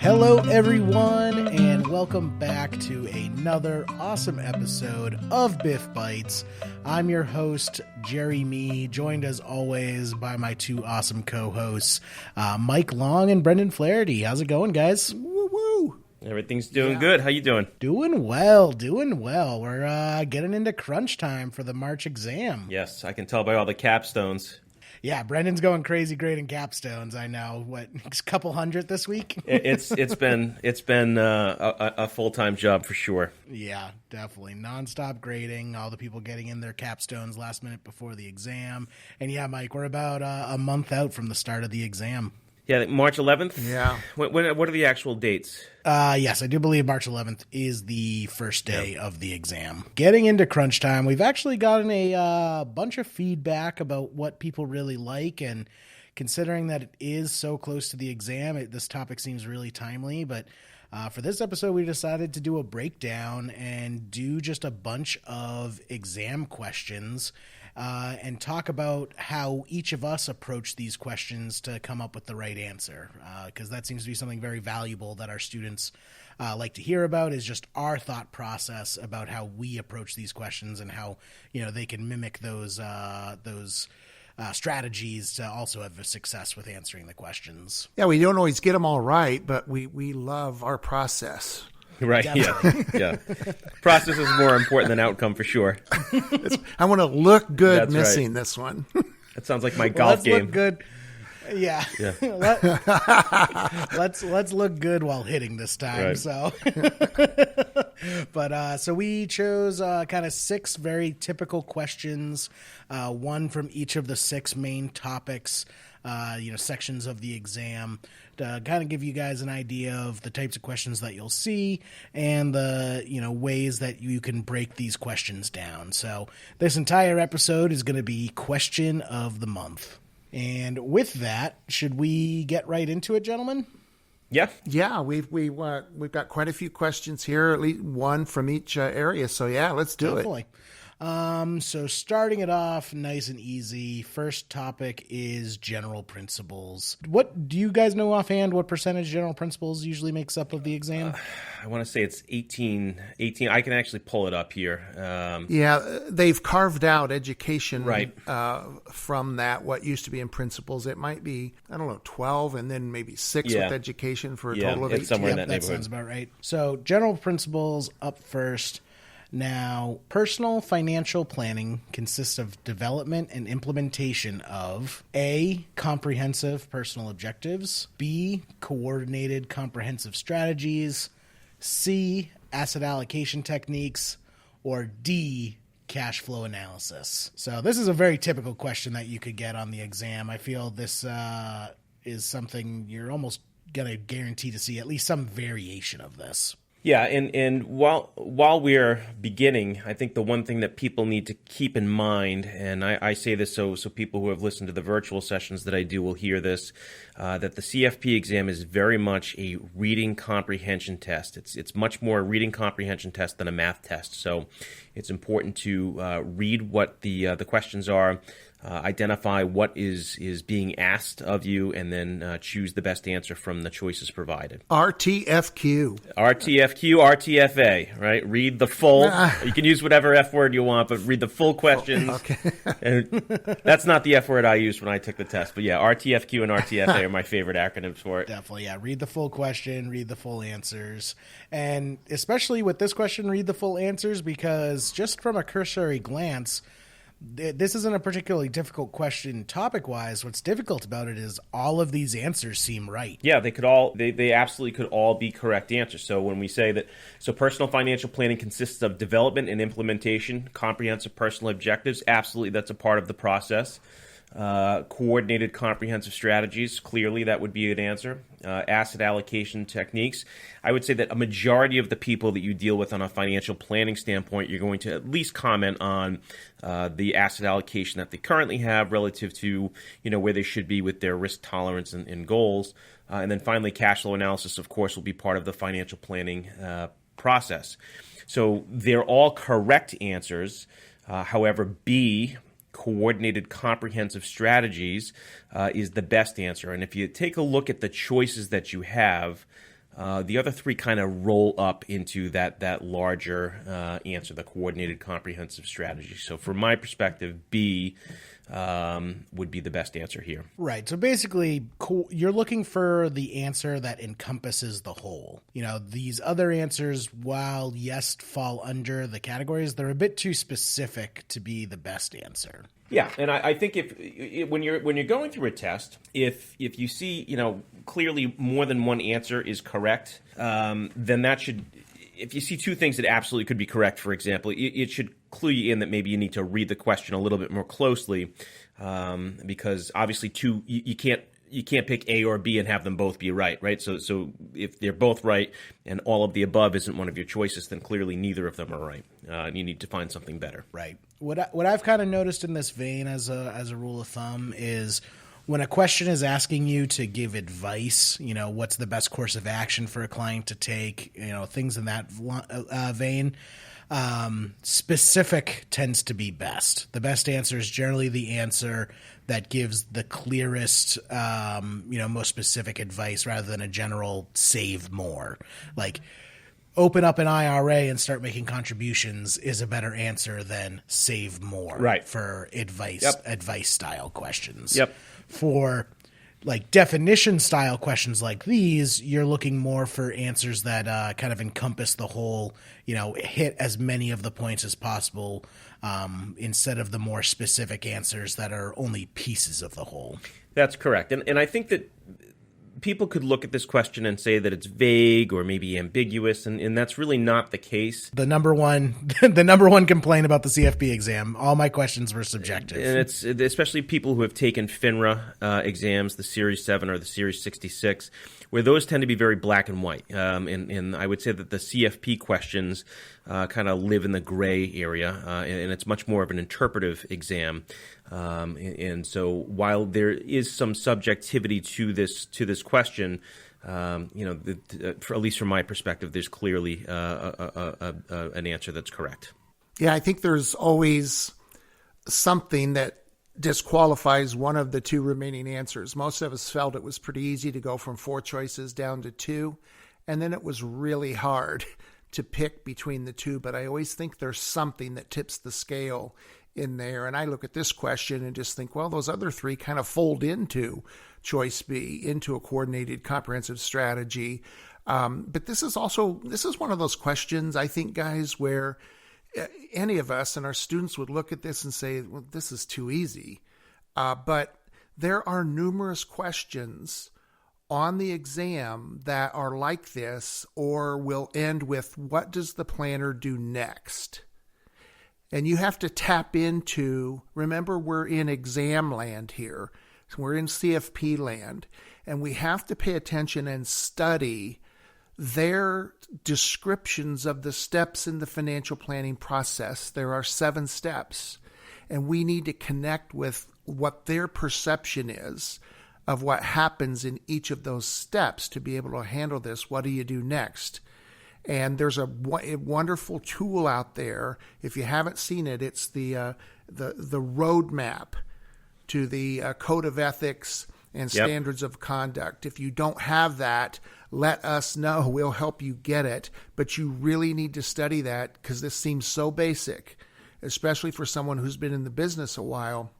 Hello, everyone, and welcome back to another awesome episode of BIF Bites. I'm your host, Jeremy, joined as always by my two awesome co-hosts, Mike Long and Brendan Flaherty. How's it going, guys? Woo-woo! Everything's doing good. How you doing? Doing well. We're getting into crunch time for the March exam. Yes, I can tell by all the capstones. Yeah, Brendan's going crazy grading capstones. I know. What, a couple hundred this week? It's been a full-time job for sure. Yeah, definitely nonstop grading. All the people getting in their capstones last minute before the exam. And yeah, Mike, we're about a month out from the start of the exam. Yeah, March 11th. Yeah. What are the actual dates? Yes, I do believe March 11th is the first day of the exam. Getting into crunch time, we've actually gotten a bunch of feedback about what people really like, and considering that it is so close to the exam, this topic seems really timely. But for this episode, we decided to do a breakdown and do just a bunch of exam questions and talk about how each of us approach these questions to come up with the right answer, because that seems to be something very valuable that our students like to hear about, is just our thought process about how we approach these questions and how, they can mimic those strategies to also have a success with answering the questions. Yeah, we don't always get them all right, but we love our process. Right. Yeah. Process is more important than outcome for sure. I want to look good. That's missing right. This one. That sounds like my golf game. Look good. Yeah. let's look good while hitting this time. Right. So, but so we chose kind of 6 very typical questions, one from each of the 6 main topics, sections of the exam, to kind of give you guys an idea of the types of questions that you'll see and the, ways that you can break these questions down. So this entire episode is going to be question of the month. And with that, should we get right into it, gentlemen? Yeah, we've got quite a few questions here, at least one from each area. So yeah, let's do it. So starting it off nice and easy, first topic is general principles. What do you guys know offhand? What percentage general principles usually makes up of the exam? I want to say it's 18. I can actually pull it up here. Yeah, they've carved out education right. From that, what used to be in principles. It might be, 12 and then maybe 6 with education for a total of 18. Somewhere in that neighborhood. That sounds about right. So general principles up first. Now, personal financial planning consists of development and implementation of A, comprehensive personal objectives, B, coordinated comprehensive strategies, C, asset allocation techniques, or D, cash flow analysis. So this is a very typical question that you could get on the exam. I feel this is something you're almost going to guarantee to see at least some variation of this. Yeah, and while we're beginning, I think the one thing that people need to keep in mind, and I say this so people who have listened to the virtual sessions that I do will hear this, that the CFP exam is very much a reading comprehension test. It's much more a reading comprehension test than a math test. So it's important to read what the questions are, identify what is being asked of you, and then choose the best answer from the choices provided. RTFQ, RTFA, right? Read the full. You can use whatever F word you want, but read the full questions. Okay. And that's not the F word I used when I took the test. But yeah, RTFQ and RTFA are my favorite acronyms for it. Definitely, yeah. Read the full question, read the full answers. And especially with this question, read the full answers, because just from a cursory glance, this isn't a particularly difficult question topic-wise. What's difficult about it is all of these answers seem right. Yeah, they absolutely could all be correct answers. So when we say that, personal financial planning consists of development and implementation, comprehensive personal objectives, absolutely that's a part of the process. Coordinated comprehensive strategies, clearly that would be an answer. Asset allocation techniques. I would say that a majority of the people that you deal with on a financial planning standpoint, you're going to at least comment on the asset allocation that they currently have relative to where they should be with their risk tolerance and goals. And then finally, cash flow analysis, of course, will be part of the financial planning process. So they're all correct answers. However, B, coordinated comprehensive strategies, is the best answer. And if you take a look at the choices that you have, The other three kind of roll up into that larger answer, the coordinated comprehensive strategy. So from my perspective, B would be the best answer here. Right. So basically, you're looking for the answer that encompasses the whole. These other answers, while yes, fall under the categories, they're a bit too specific to be the best answer. Yeah, and I think when you're going through a test, if you see clearly more than one answer is correct, then that should. If you see two things that absolutely could be correct, for example, it should clue you in that maybe you need to read the question a little bit more closely, because obviously you can't pick A or B and have them both be right? So if they're both right and all of the above isn't one of your choices, then clearly neither of them are right. And you need to find something better. Right. What I've kind of noticed in this vein as a rule of thumb is when a question is asking you to give advice, what's the best course of action for a client to take, things in that vein. Specific tends to be best. The best answer is generally the answer that gives the clearest, most specific advice rather than a general save more. Like open up an IRA and start making contributions is a better answer than save more. Right. For advice style questions. Yep. For like definition style questions like these, you're looking more for answers that kind of encompass the whole, hit as many of the points as possible, instead of the more specific answers that are only pieces of the whole. That's correct. And I think that people could look at this question and say that it's vague or maybe ambiguous, and that's really not the case. The number one complaint about the CFP exam, all my questions were subjective. And it's especially people who have taken FINRA exams, the Series 7 or the Series 66, where those tend to be very black and white. And I would say that the CFP questions kind of live in the gray area, and it's much more of an interpretive exam. And so while there is some subjectivity to this question, at least from my perspective, there's clearly an answer that's correct. Yeah, I think there's always something that disqualifies one of the two remaining answers. Most of us felt it was pretty easy to go from 4 choices down to 2, and then it was really hard to pick between the two. But I always think there's something that tips the scale in there. And I look at this question and just think, well, those other 3 kind of fold into choice B, into a coordinated comprehensive strategy. But this is one of those questions, I think, guys, where any of us and our students would look at this and say, well, this is too easy. But there are numerous questions on the exam that are like this or will end with, what does the planner do next? And you have to tap into, remember, we're in exam land here. So we're in CFP land, and we have to pay attention and study their descriptions of the steps in the financial planning process. There are 7 steps, and we need to connect with what their perception is of what happens in each of those steps to be able to handle this. What do you do next? And there's a wonderful tool out there. If you haven't seen it, it's the roadmap to the Code of Ethics and Standards of Conduct. If you don't have that, let us know. We'll help you get it. But you really need to study that, because this seems so basic, especially for someone who's been in the business a while.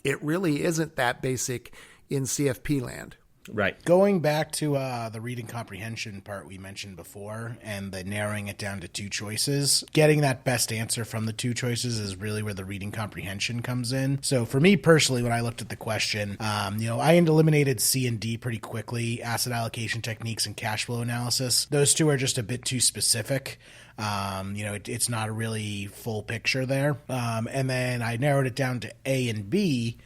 It really isn't that basic in CFP land. Right. Going back to the reading comprehension part we mentioned before and the narrowing it down to 2 choices, getting that best answer from the 2 choices is really where the reading comprehension comes in. So for me personally, when I looked at the question, I eliminated C and D pretty quickly, asset allocation techniques and cash flow analysis. Those 2 are just a bit too specific. It's not a really full picture there. And then I narrowed it down to A and B,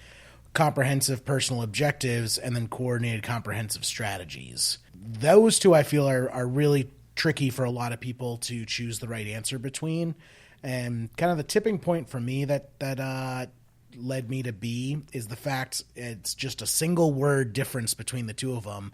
comprehensive personal objectives, and then coordinated comprehensive strategies. Those 2 I feel are really tricky for a lot of people to choose the right answer between. And kind of the tipping point for me that led me to B is the fact it's just a single word difference between the two of them.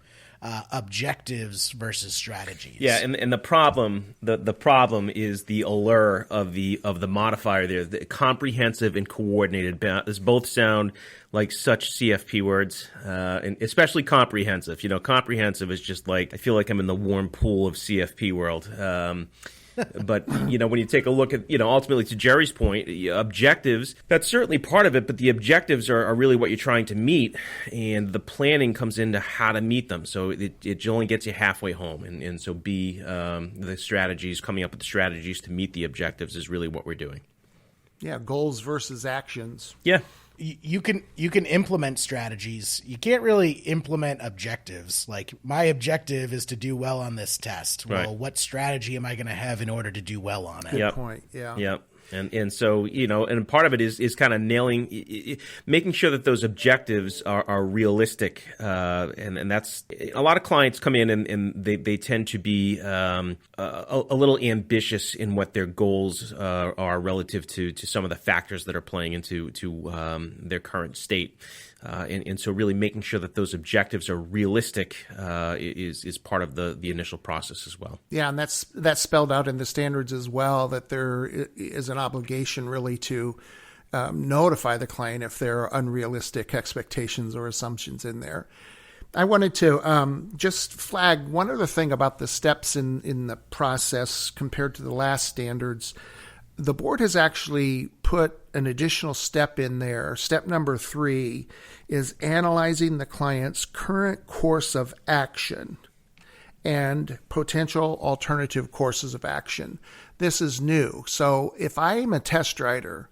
Objectives versus strategies. Yeah, and the problem is the allure of the modifier there. The comprehensive and coordinated. This both sound like such CFP words, and especially comprehensive. Comprehensive is just like, I feel like I'm in the warm pool of CFP world. But, when you take a look at, ultimately to Jerry's point, objectives, that's certainly part of it, but the objectives are really what you're trying to meet, and the planning comes into how to meet them. So it only gets you halfway home. And so the strategies, coming up with the strategies to meet the objectives is really what we're doing. Yeah, goals versus actions. Yeah. You can implement strategies. You can't really implement objectives. Like, my objective is to do well on this test. Well, Right. what strategy am I going to have in order to do well on it? Yep. Point. Yeah. Yep. And so, and part of it is kind of making sure that those objectives are realistic. And that's, a lot of clients come in and they tend to be a little ambitious in what their goals are relative to some of the factors that are playing into their current state. And so really making sure that those objectives are realistic is part of the initial process as well. Yeah, and that's spelled out in the standards as well, that there is an obligation really to notify the client if there are unrealistic expectations or assumptions in there. I wanted to just flag one other thing about the steps in the process compared to the last standards. The board has actually put an additional step in there. Step number 3 is analyzing the client's current course of action and potential alternative courses of action. This is new. So if I'm a test writer,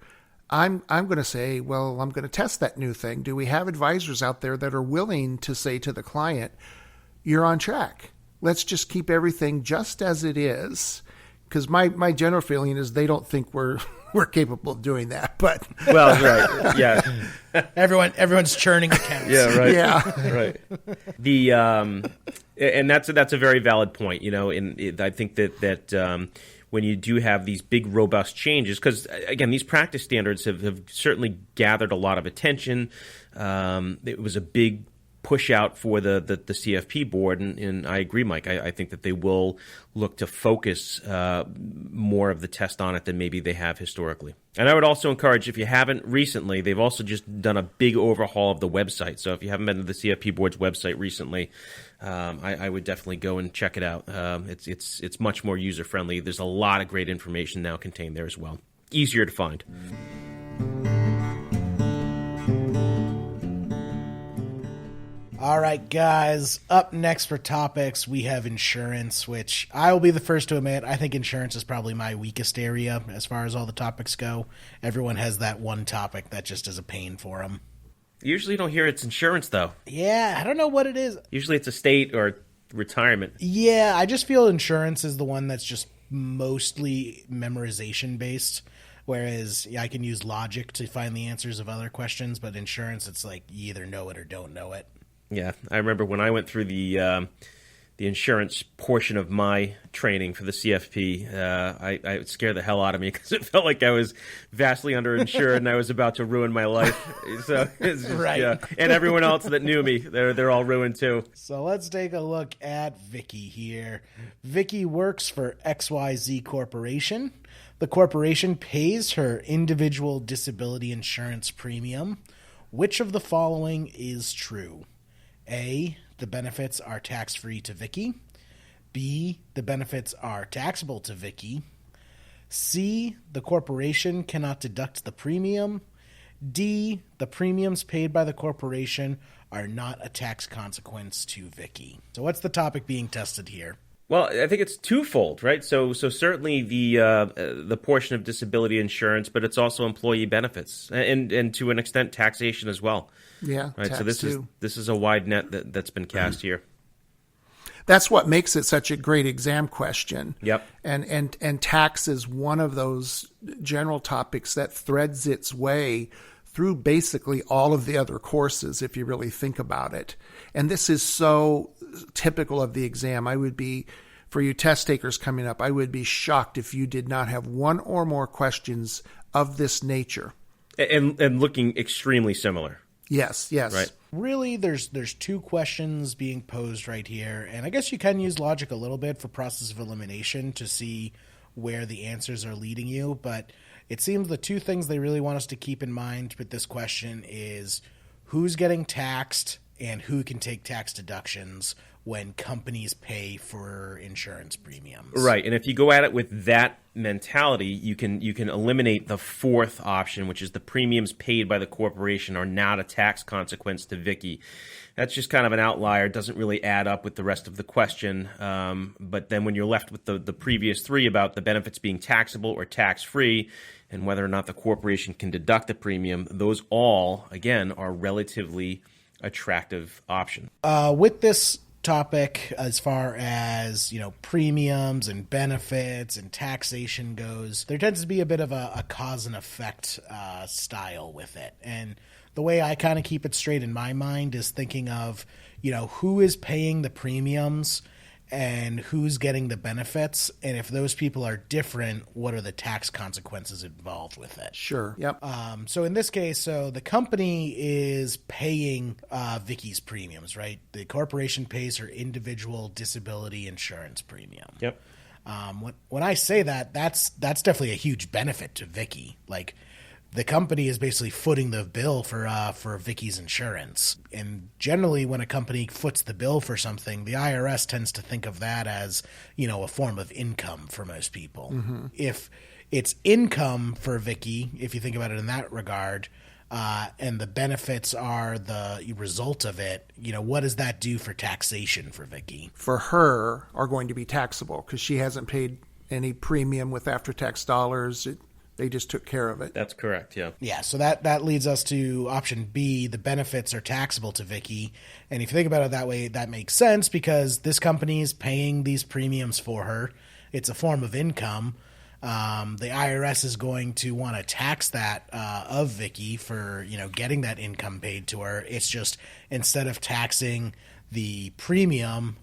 I'm going to say, well, I'm going to test that new thing. Do we have advisors out there that are willing to say to the client, you're on track? Let's just keep everything just as it is. Because my general feeling is they don't think we're capable of doing that. But well, right, yeah, everyone's churning accounts. yeah, right, yeah, right. The and that's a very valid point. And I think that when you do have these big, robust changes, because again, these practice standards have certainly gathered a lot of attention. It was a big push out for the CFP board, and I agree, Mike. I think that they will look to focus more of the test on it than maybe they have historically. And I would also encourage, if you haven't recently, they've also just done a big overhaul of the website. So if you haven't been to the CFP board's website recently, I would definitely go and check it out. It's much more user friendly. There's a lot of great information now contained there as well. Easier to find. All right, guys, up next for topics, we have insurance, which I will be the first to admit, I think insurance is probably my weakest area as far as all the topics go. Everyone has that one topic that just is a pain for them. Usually you don't hear it's insurance, though. Yeah, I don't know what it is. Usually it's estate or retirement. Yeah, I just feel insurance is the one that's just mostly memorization based. Whereas I can use logic to find the answers of other questions, but insurance, it's like you either know it or don't know it. Yeah, I remember when I went through the insurance portion of my training for the CFP, I it scared the hell out of me because it felt like I was vastly underinsured and I was about to ruin my life. So it's just, right. Yeah. And everyone else that knew me, they're all ruined too. So let's take a look at Vicky here. Vicky works for XYZ Corporation. The corporation pays her individual disability insurance premium. Which of the following is true? A, the benefits are tax-free to Vicky. B, the benefits are taxable to Vicky. C, the corporation cannot deduct the premium. D, the premiums paid by the corporation are not a tax consequence to Vicky. So what's the topic being tested here? Well, I think it's twofold, right? So certainly the portion of disability insurance, but it's also employee benefits and to an extent taxation as well. Yeah, right. So this is a wide net that's been cast here. That's what makes it such a great exam question. Yep. And tax is one of those general topics that threads its way through basically all of the other courses, if you really think about it. And this is so typical of the exam. For you test takers coming up, I would be shocked if you did not have one or more questions of this nature. And looking extremely similar. Yes. Right. Really, there's two questions being posed right here, and I guess you can use logic a little bit for process of elimination to see where the answers are leading you, but it seems the two things they really want us to keep in mind with this question is who's getting taxed and who can take tax deductions when companies pay for insurance premiums. Right, and if you go at it with that mentality, you can eliminate the fourth option, which is the premiums paid by the corporation are not a tax consequence to Vicky. That's just kind of an outlier. It doesn't really add up with the rest of the question. But then when you're left with the previous three about the benefits being taxable or tax-free and whether or not the corporation can deduct the premium, those all, again, are relatively attractive options. With this topic, as far as premiums and benefits and taxation goes, there tends to be a bit of a cause and effect style with it. And the way I kind of keep it straight in my mind is thinking of who is paying the premiums and who's getting the benefits, and if those people are different, what are the tax consequences involved with it? Sure. Yep. So in this case, the company is paying Vicky's premiums, right? The corporation pays her individual disability insurance premium. Yep. When I say that, that's definitely a huge benefit to Vicky. Like, the company is basically footing the bill for Vicky's insurance. And generally, when a company foots the bill for something, the IRS tends to think of that as, a form of income for most people. Mm-hmm. If it's income for Vicky, if you think about it in that regard, and the benefits are the result of it, what does that do for taxation for Vicky? For her, are going to be taxable because she hasn't paid any premium with after-tax dollars. They just took care of it. That's correct, yeah. Yeah, so that leads us to option B, the benefits are taxable to Vicky. And if you think about it that way, that makes sense because this company is paying these premiums for her. It's a form of income. The IRS is going to want to tax that of Vicky for, getting that income paid to her. It's just instead of taxing the premium,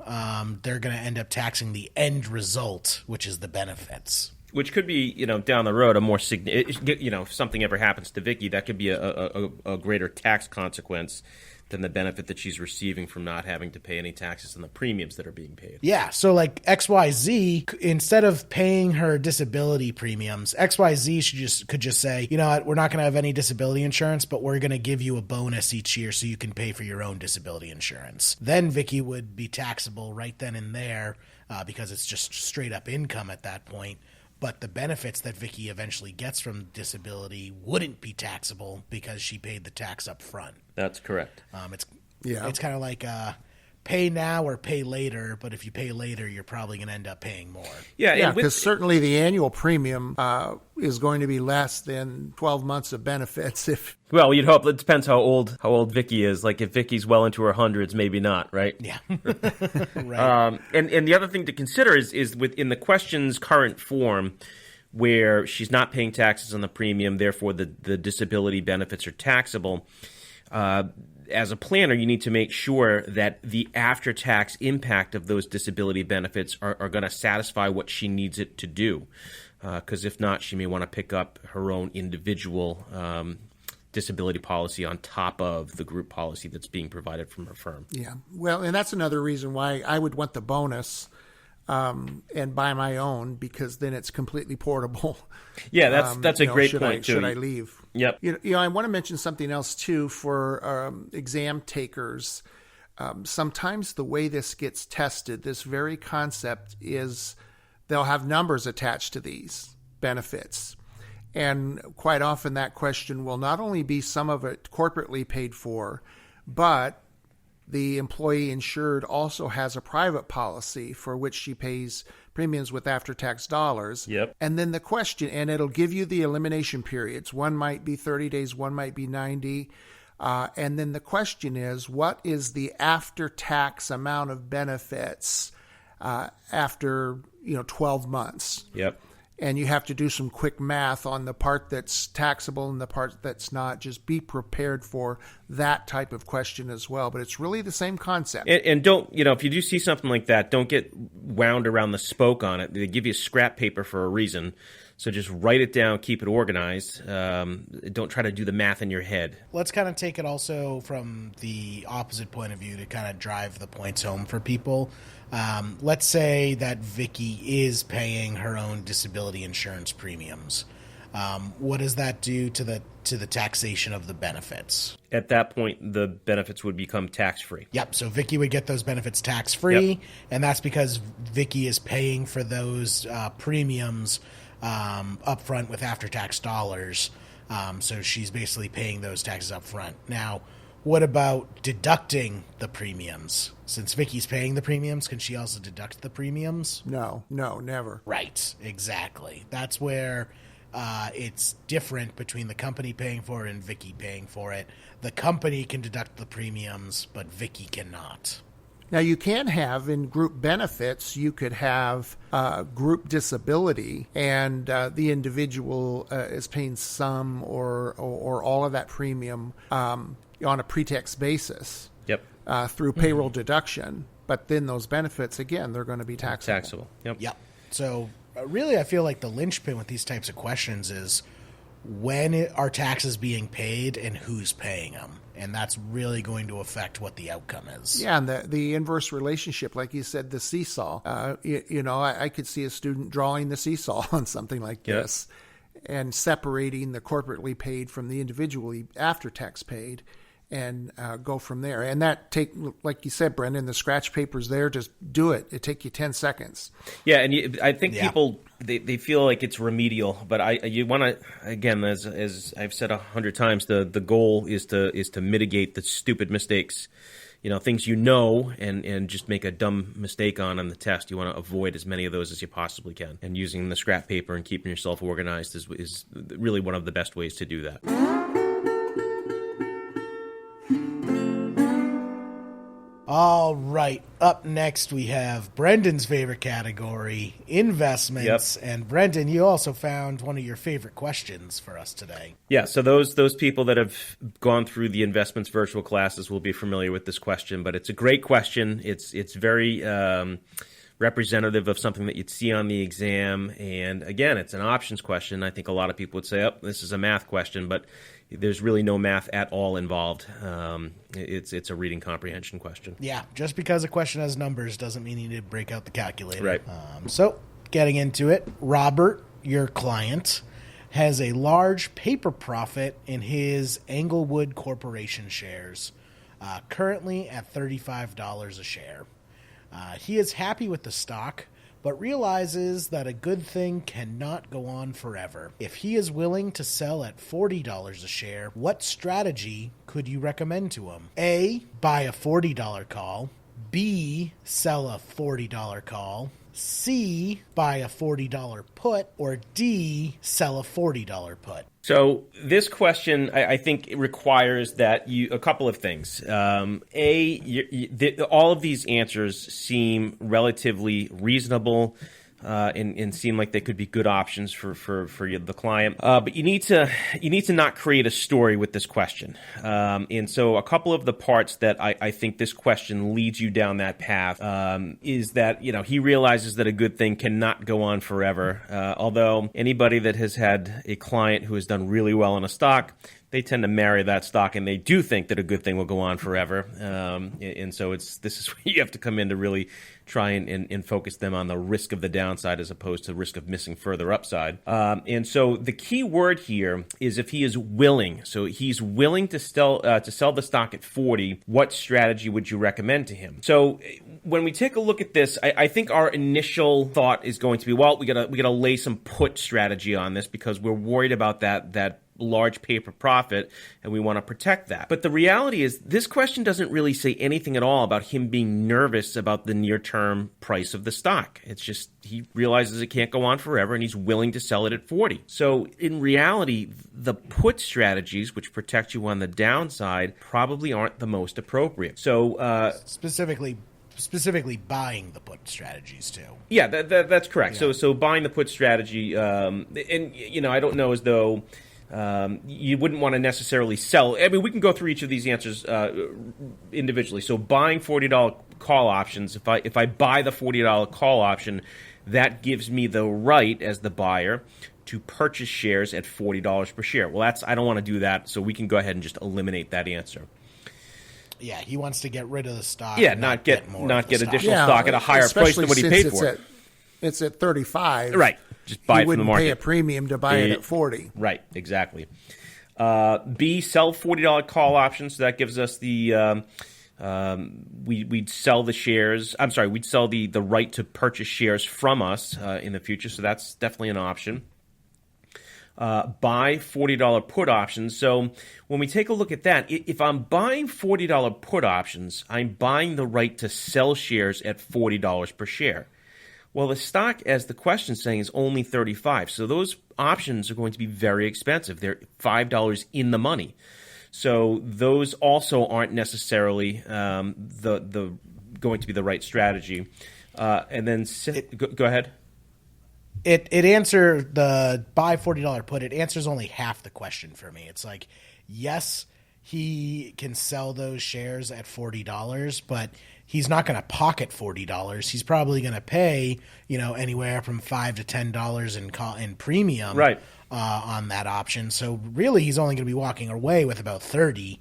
they're going to end up taxing the end result, which is the benefits. Which could be, down the road a more if something ever happens to Vicky, that could be a greater tax consequence than the benefit that she's receiving from not having to pay any taxes on the premiums that are being paid. Yeah, so like XYZ, instead of paying her disability premiums, XYZ could just say, you know what, we're not going to have any disability insurance, but we're going to give you a bonus each year so you can pay for your own disability insurance. Then Vicky would be taxable right then and there because it's just straight up income at that point. But the benefits that Vicky eventually gets from disability wouldn't be taxable because she paid the tax up front. That's correct. It's kind of like pay now or pay later, but if you pay later, you're probably going to end up paying more. Yeah, because certainly the annual premium is going to be less than 12 months of benefits. Well, you'd hope. It depends how old Vicky is. Like if Vicky's well into her hundreds, maybe not, right? Yeah. Right. And the other thing to consider is within the question's current form, where she's not paying taxes on the premium, therefore the disability benefits are taxable. As a planner, you need to make sure that the after-tax impact of those disability benefits are going to satisfy what she needs it to do. Because if not, she may want to pick up her own individual disability policy on top of the group policy that's being provided from her firm. Yeah. Well, and that's another reason why I would want the bonus and buy my own, because then it's completely portable. Yeah, that's a great point, too. Should I leave? Yep. I want to mention something else, too, for exam takers. Sometimes the way this gets tested, this very concept is they'll have numbers attached to these benefits. And quite often that question will not only be some of it corporately paid for, but the employee insured also has a private policy for which she pays premiums with after-tax dollars. Yep. And then the question, and it'll give you the elimination periods. One might be 30 days, one might be 90. And then the question is, what is the after-tax amount of benefits after 12 months? Yep. And you have to do some quick math on the part that's taxable and the part that's not. Just be prepared for that type of question as well. But it's really the same concept. And don't, if you do see something like that, don't get wound around the spoke on it. They give you scrap paper for a reason. So just write it down, keep it organized. Don't try to do the math in your head. Let's kind of take it also from the opposite point of view to kind of drive the points home for people. Let's say that Vicky is paying her own disability insurance premiums. What does that do to the taxation of the benefits? At that point, the benefits would become tax-free. Yep, so Vicky would get those benefits tax-free, Yep. and that's because Vicky is paying for those premiums up front with after-tax dollars. So she's basically paying those taxes up front. Now, what about deducting the premiums? Since Vicky's paying the premiums, can she also deduct the premiums? No, never. Right, exactly. That's where it's different between the company paying for it and Vicky paying for it. The company can deduct the premiums, but Vicky cannot. Now, you can have in group benefits, you could have group disability, and the individual is paying some or all of that premium on a pre-tax basis. Yep. Through payroll deduction. But then those benefits, again, they're going to be taxable. Taxable. Yep. Yep. So really, I feel like the linchpin with these types of questions is when are taxes being paid and who's paying them? And that's really going to affect what the outcome is. Yeah, and the inverse relationship, like you said, the seesaw. I could see a student drawing the seesaw on something like this and separating the corporately paid from the individually after-tax paid and go from there. And that like you said, Brendan, the scratch paper's there. Just do it. It take you 10 seconds. Yeah, and I think people, they feel like it's remedial, but you want to, again, as I've said 100 times, the goal is to mitigate the stupid mistakes, things and just make a dumb mistake on the test. You want to avoid as many of those as you possibly can. And using the scrap paper and keeping yourself organized is really one of the best ways to do that. All right. Up next, we have Brendan's favorite category, investments. Yep. And Brendan, you also found one of your favorite questions for us today. Yeah, so those people that have gone through the investments virtual classes will be familiar with this question, but it's a great question. It's very representative of something that you'd see on the exam. And again, it's an options question. I think a lot of people would say, oh, this is a math question, but there's really no math at all involved. It's a reading comprehension question. Yeah, just because a question has numbers doesn't mean you need to break out the calculator. Right. So, getting into it, Robert, your client, has a large paper profit in his Englewood Corporation shares, currently at $35 a share. He is happy with the stock, but realizes that a good thing cannot go on forever. If he is willing to sell at $40 a share, what strategy could you recommend to him? A, buy a $40 call. B, sell a $40 call. C, buy a $40 put. Or D, sell a $40 put. So this question, I think, it requires that a couple of things. All of these answers seem relatively reasonable and seem like they could be good options for the client. But you need to not create a story with this question. And so a couple of the parts that I think this question leads you down that path is that he realizes that a good thing cannot go on forever. Although anybody that has had a client who has done really well in a stock, they tend to marry that stock, and they do think that a good thing will go on forever. And so this is where you have to come in to really try and focus them on the risk of the downside as opposed to the risk of missing further upside. And so the key word here is if he is willing. So he's willing to sell the stock at 40. What strategy would you recommend to him? So when we take a look at this, I think our initial thought is going to be, well, we gotta lay some put strategy on this because we're worried about that large paper profit, and we want to protect that. But the reality is this question doesn't really say anything at all about him being nervous about the near-term price of the stock. It's just he realizes it can't go on forever, and he's willing to sell it at 40. So in reality, the put strategies, which protect you on the downside, probably aren't the most appropriate. So Specifically buying the put strategies too. Yeah, that's correct. Yeah. So buying the put strategy, and I don't know as though you wouldn't want to necessarily sell. I mean, we can go through each of these answers individually. So buying $40 call options, if I buy the $40 call option, that gives me the right as the buyer to purchase shares at $40 per share. Well, I don't want to do that, so we can go ahead and just eliminate that answer. Yeah, he wants to get rid of the stock. Yeah, not get additional stock at a higher price than what he paid for it. It's at 35. Right. Just buy it from the market. Pay a premium to buy it at 40. Right, exactly. B, sell $40 call options. So that gives us the we'd sell the shares. I'm sorry, we'd sell the right to purchase shares from us in the future. So that's definitely an option. Buy $40 put options. So when we take a look at that, if I'm buying $40 put options, I'm buying the right to sell shares at $40 per share. Well, the stock, as the question's saying, is only 35. So those options are going to be very expensive. They're $5 in the money. So those also aren't necessarily the going to be the right strategy. And then go ahead. It answered the buy $40 put. It answers only half the question for me. It's like, yes, he can sell those shares at $40, but he's not going to pocket $40. He's probably going to pay, anywhere from $5 to $10 in premium, right, on that option. So really, he's only going to be walking away with about $30.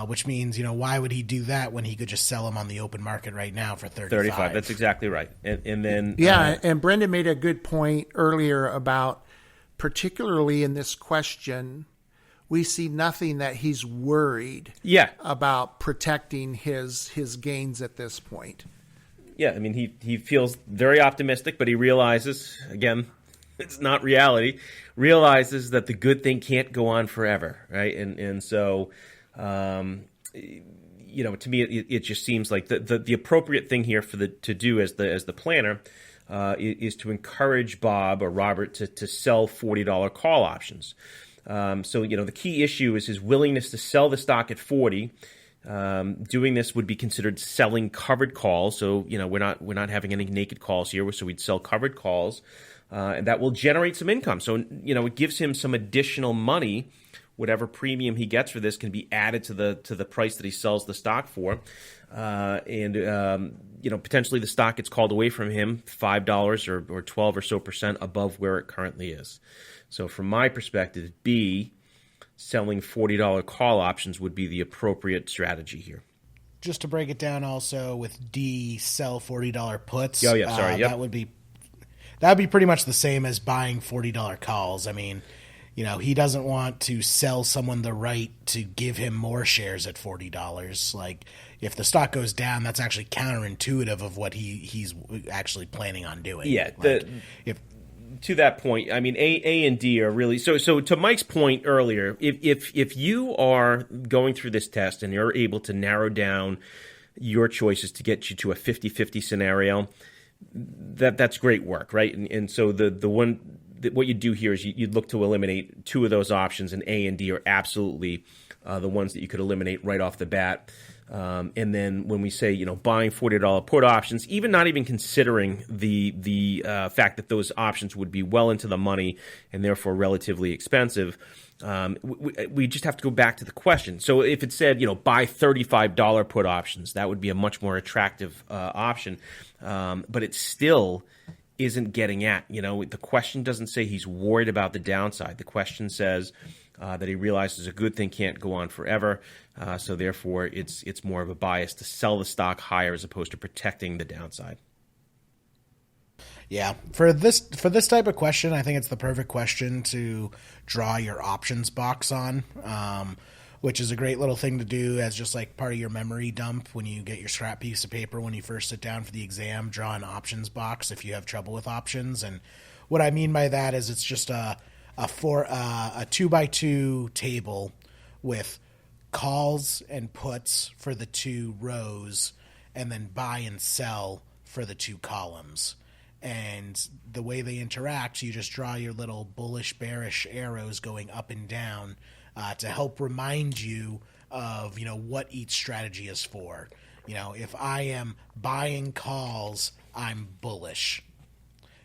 Which means, why would he do that when he could just sell them on the open market right now for $35? That's exactly right. And then and Brendan made a good point earlier about, particularly in this question, we see nothing that he's worried about protecting his gains at this point. Yeah, I mean, he feels very optimistic, but he realizes, again, it's not reality, realizes that the good thing can't go on forever, right? And so... to me, it just seems like the appropriate thing here to do as the planner is to encourage Bob or Robert to sell $40 call options. So the key issue is his willingness to sell the stock at 40. Doing this would be considered selling covered calls. So we're not having any naked calls here. So we'd sell covered calls, and that will generate some income. So it gives him some additional money. Whatever premium he gets for this can be added to the price that he sells the stock for, and potentially the stock gets called away from him $5 or 12 or so % above where it currently is. So from my perspective, B, selling $40 call options would be the appropriate strategy here. Just to break it down, also with D, sell $40 puts. Oh yeah, sorry, yep. That would be pretty much the same as buying $40 calls. I mean. He doesn't want to sell someone the right to give him more shares at $40. Like, if the stock goes down, that's actually counterintuitive of what he's actually planning on doing. Yeah. To that point, I mean, A and D are really so. To Mike's point earlier, if you are going through this test and you're able to narrow down your choices to get you to a 50-50 scenario, that's great work, right? And so the one. What you do here is you'd look to eliminate two of those options, and A and D are absolutely the ones that you could eliminate right off the bat. And then when we say, buying $40 put options, not even considering the fact that those options would be well into the money and therefore relatively expensive, we just have to go back to the question. So if it said, buy $35 put options, that would be a much more attractive option. But it still isn't getting at, the question doesn't say he's worried about the downside. The question says that he realizes a good thing can't go on forever. So therefore it's more of a bias to sell the stock higher as opposed to protecting the downside. Yeah. For this type of question, I think it's the perfect question to draw your options box on. Which is a great little thing to do as just like part of your memory dump when you get your scrap piece of paper when you first sit down for the exam. Draw an options box if you have trouble with options. And what I mean by that is it's just a 2x2 table with calls and puts for the two rows and then buy and sell for the two columns. And the way they interact, you just draw your little bullish, bearish arrows going up and down to help remind you of, what each strategy is for. If I am buying calls, I'm bullish.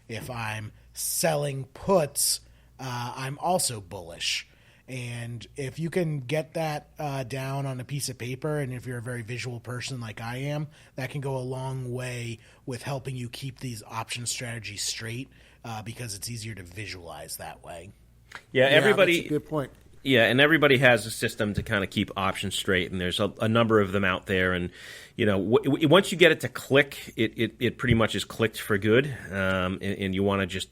If I'm selling puts, I'm also bullish. And if you can get that down on a piece of paper, and if you're a very visual person like I am, that can go a long way with helping you keep these option strategies straight because it's easier to visualize that way. Yeah, everybody. That's a good point. Yeah, and everybody has a system to kind of keep options straight, and there's a number of them out there. And once you get it to click, it pretty much is clicked for good. And you want to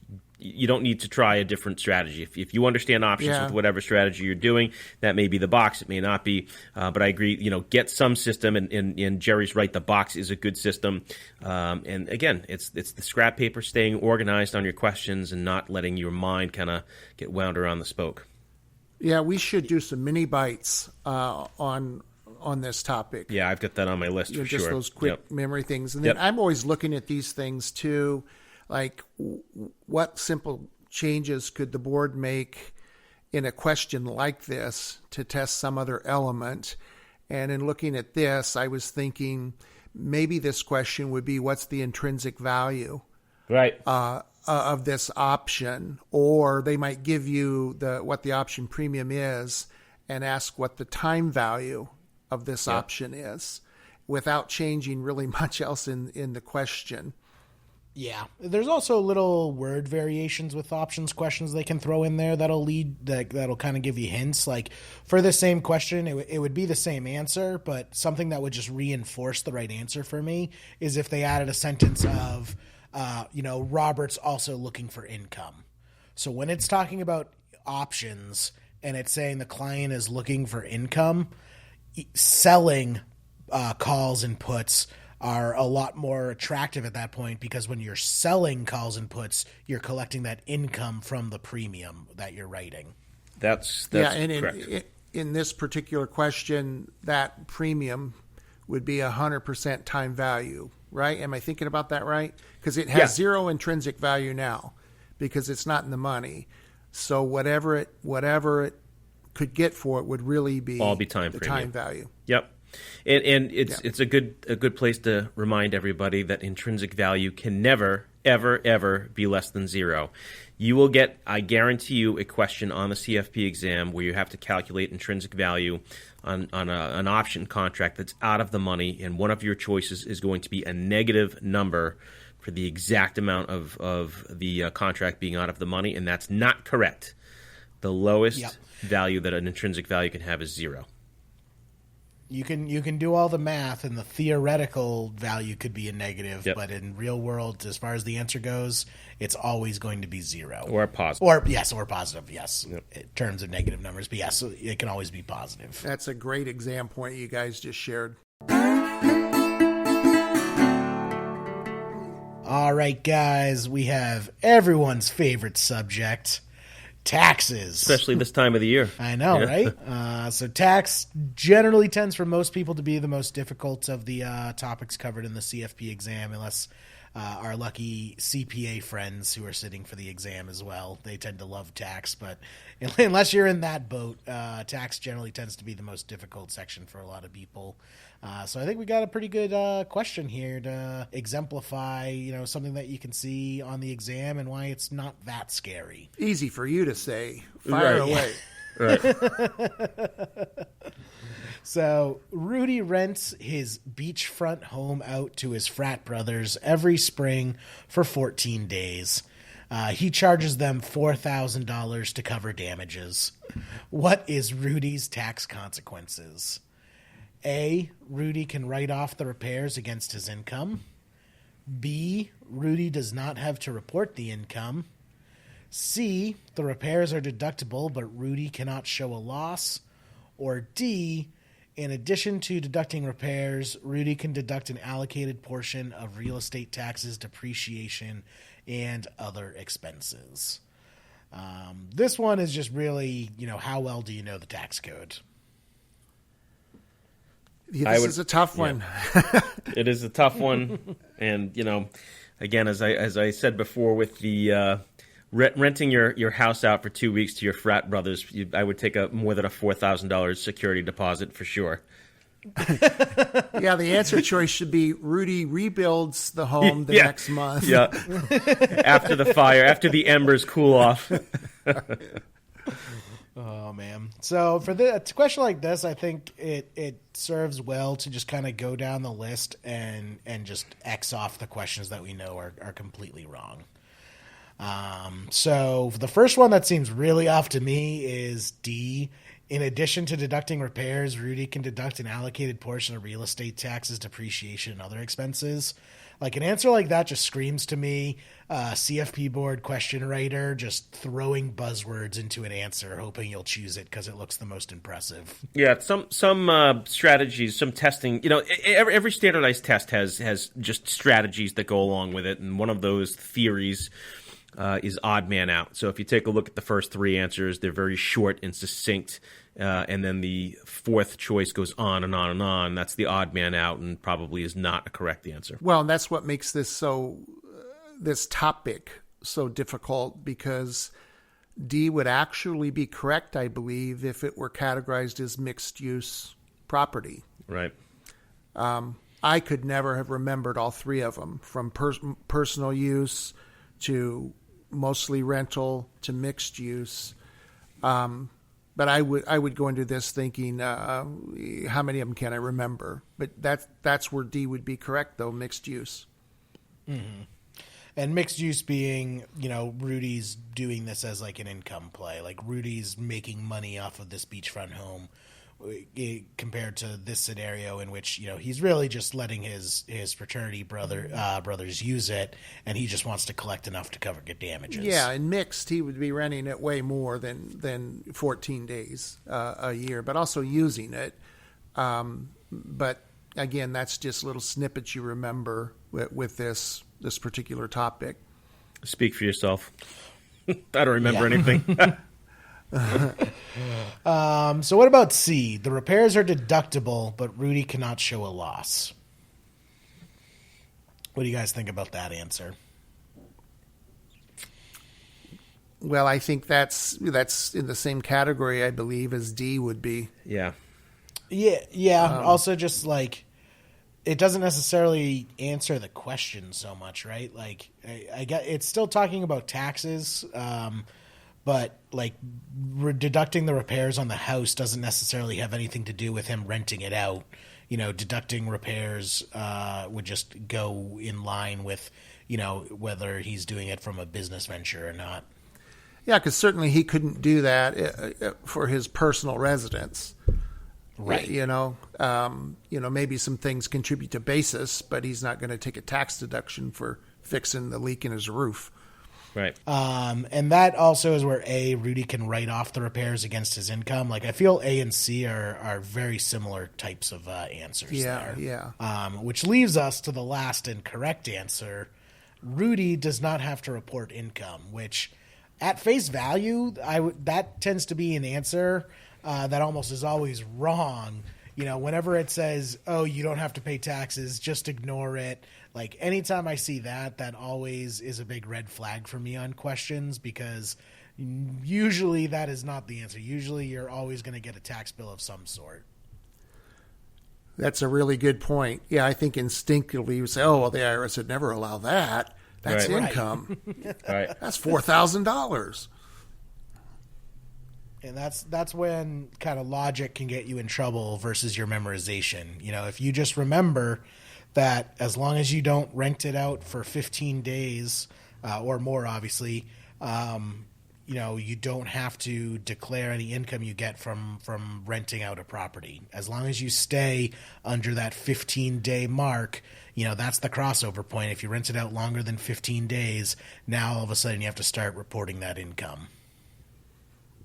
you don't need to try a different strategy. If you understand options with whatever strategy you're doing, that may be the box. It may not be. But I agree. Get some system, and Jerry's right. The box is a good system. And again, it's the scrap paper staying organized on your questions and not letting your mind kind of get wound around the spoke. Yeah, we should do some mini bites on this topic. Yeah, I've got that on my list for just sure. Those quick memory things. And then I'm always looking at these things too, like what simple changes could the board make in a question like this to test some other element. And in looking at this, I was thinking maybe this question would be, what's the intrinsic value? Right. Of this option, or they might give you what the option premium is and ask what the time value of this option is without changing really much else in the question. Yeah. There's also little word variations with options questions they can throw in there that'll kind of give you hints. Like for the same question, it would be the same answer, but something that would just reinforce the right answer for me is if they added a sentence of Robert's also looking for income. So when it's talking about options and it's saying the client is looking for income, selling calls and puts are a lot more attractive at that point, because when you're selling calls and puts, you're collecting that income from the premium that you're writing. That's and correct. In this particular question, that premium would be 100% time value. Right? Am I thinking about that right? Because it has zero intrinsic value now because it's not in the money. So whatever it could get for it would really be all be time the premium. Time value. Yep. And it's a good place to remind everybody that intrinsic value can never, ever, ever be less than zero. You will get, I guarantee you, a question on the CFP exam where you have to calculate intrinsic value on an option contract that's out of the money, and one of your choices is going to be a negative number for the exact amount of the contract being out of the money, and that's not correct. The lowest value that an intrinsic value can have is zero. You can do all the math, and the theoretical value could be a negative, but in real world, as far as the answer goes, it's always going to be zero. Or positive. Or positive, yes. Yep. In terms of negative numbers, but yes, it can always be positive. That's a great exam point you guys just shared. All right, guys, we have everyone's favorite subject, taxes. Especially this time of the year. I know, right? So tax generally tends for most people to be the most difficult of the topics covered in the CFP exam, unless our lucky CPA friends who are sitting for the exam as well. They tend to love tax, but unless you're in that boat, tax generally tends to be the most difficult section for a lot of people. So I think we got a pretty good question here to exemplify, something that you can see on the exam and why it's not that scary. Easy for you to say. Fire away. Right. So Rudy rents his beachfront home out to his frat brothers every spring for 14 days. He charges them $4,000 to cover damages. What is Rudy's tax consequences? A, Rudy can write off the repairs against his income. B, Rudy does not have to report the income. C, the repairs are deductible, but Rudy cannot show a loss. Or D, in addition to deducting repairs, Rudy can deduct an allocated portion of real estate taxes, depreciation, and other expenses. This one is just really, how well do you know the tax code? Yeah, this is a tough one. It is a tough one. And, again, as I said before, with the renting your house out for 2 weeks to your frat brothers, I would take more than a $4,000 security deposit for sure. Yeah, the answer choice should be Rudy rebuilds the home the next month. Yeah. After the fire, after the embers cool off. Oh man! So for a question like this, I think it serves well to just kind of go down the list and just X off the questions that we know are completely wrong. So the first one that seems really off to me is D. In addition to deducting repairs, Rudy can deduct an allocated portion of real estate taxes, depreciation, and other expenses. Like an answer like that just screams to me, CFP board question writer just throwing buzzwords into an answer, hoping you'll choose it because it looks the most impressive. Yeah, some strategies, some testing. Every standardized test has just strategies that go along with it, and one of those theories is odd man out. So if you take a look at the first three answers, they're very short and succinct, and then the fourth choice goes on and on and on. That's the odd man out, and probably is not a correct answer. Well, and that's what makes this topic so difficult, because D would actually be correct, I believe, if it were categorized as mixed use property. Right. I could never have remembered all three of them, from personal use to mostly rental to mixed use. But I would go into this thinking, how many of them can I remember? But that's where D would be correct, though, mixed use. Mm-hmm. And mixed use being, Rudy's doing this as like an income play. Like Rudy's making money off of this beachfront home, compared to this scenario in which he's really just letting his fraternity brothers use it, and he just wants to collect enough to cover good damages. Yeah, and mixed, he would be renting it way more than 14 days a year, but also using it. But again, that's just little snippets you remember with this particular topic. Speak for yourself. I don't remember anything. So what about C? The repairs are deductible, but Rudy cannot show a loss. What do you guys think about that answer? Well, I think that's in the same category, I believe, as D would be. Yeah. Yeah. Also, just like, it doesn't necessarily answer the question so much, right? Like, I get it's still talking about taxes. But like deducting the repairs on the house doesn't necessarily have anything to do with him renting it out. Deducting repairs would just go in line with, whether he's doing it from a business venture or not. Yeah, because certainly he couldn't do that for his personal residence. Right. Maybe some things contribute to basis, but he's not going to take a tax deduction for fixing the leak in his roof. Right. And that also is where Rudy can write off the repairs against his income. Like, I feel A and C are very similar types of answers there. Yeah. Which leaves us to the last and correct answer. Rudy does not have to report income, which at face value, that tends to be an answer that almost is always wrong. Whenever it says, oh, you don't have to pay taxes, just ignore it. Like, anytime I see that always is a big red flag for me on questions, because usually that is not the answer. Usually you're always going to get a tax bill of some sort. That's a really good point. Yeah, I think instinctively you say, oh, well, the IRS would never allow that. That's right. income. Right. That's $4,000. And that's when kind of logic can get you in trouble versus your memorization. If you just remember that as long as you don't rent it out for 15 days or more, obviously, you don't have to declare any income you get from renting out a property. As long as you stay under that 15-day mark, that's the crossover point. If you rent it out longer than 15 days, now all of a sudden you have to start reporting that income.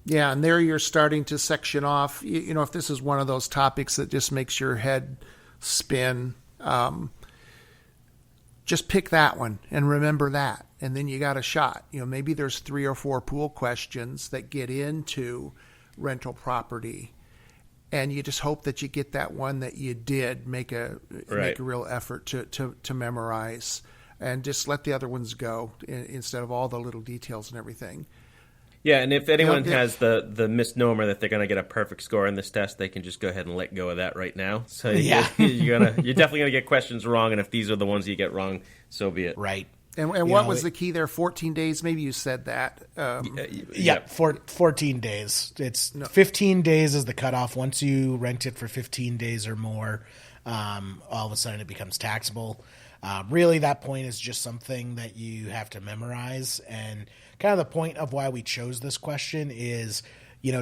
Yeah, and there you're starting to section off. If this is one of those topics that just makes your head spin, just pick that one and remember that, and then you got a shot. Maybe there's 3 or 4 pool questions that get into rental property, and you just hope that you get that one that you did make a real effort to memorize, and just let the other ones go instead of all the little details and everything. Yeah, and if anyone has the misnomer that they're going to get a perfect score in this test, they can just go ahead and let go of that right now. So you're definitely going to get questions wrong, and if these are the ones you get wrong, so be it. Right. And what was the key there? 14 days? Maybe you said that. 14 days. It's 15 days is the cutoff. Once you rent it for 15 days or more, all of a sudden it becomes taxable. Really, that point is just something that you have to memorize. And kind of the point of why we chose this question is,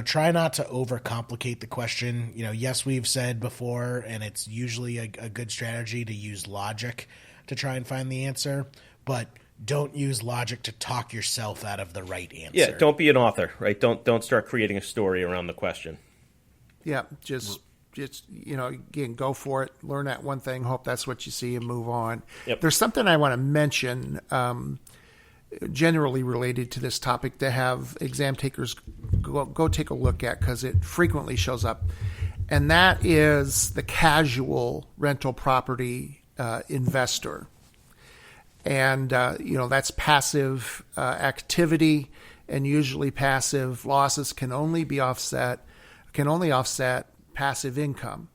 try not to overcomplicate the question. Yes, we've said before, and it's usually a good strategy to use logic to try and find the answer, but don't use logic to talk yourself out of the right answer. Yeah, don't be an author, right? Don't start creating a story around the question. Yeah, just again, go for it. Learn that one thing. Hope that's what you see and move on. Yep. There's something I want to mention generally related to this topic to have exam takers go take a look at because it frequently shows up. And that is the casual rental property investor. And, that's passive activity, and usually passive losses can only offset passive income,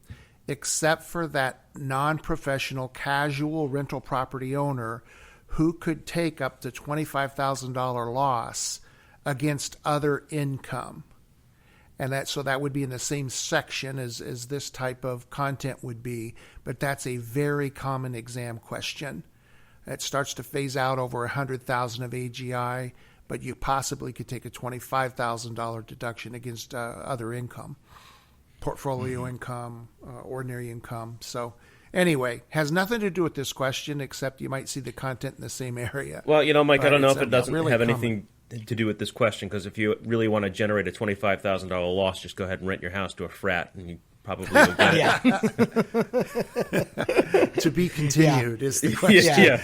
except for that non-professional casual rental property owner who could take up to $25,000 loss against other income. And that would be in the same section as this type of content would be, but that's a very common exam question. It starts to phase out over $100,000 of AGI, but you possibly could take a $25,000 deduction against other income, portfolio income, ordinary income. So anyway, has nothing to do with this question, except you might see the content in the same area. Well, Mike, I don't know if it doesn't really have anything to do with this question, because if you really want to generate a $25,000 loss, just go ahead and rent your house to a frat, and you probably will get it. To be continued is the question. Yeah.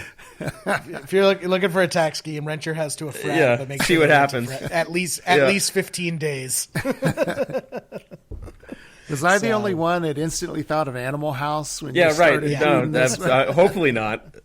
If you're looking for a tax scheme, rent your house to a frat. But make see sure what happens. At least 15 days. Was I the only one that instantly thought of Animal House when you right. started doing That's hopefully not.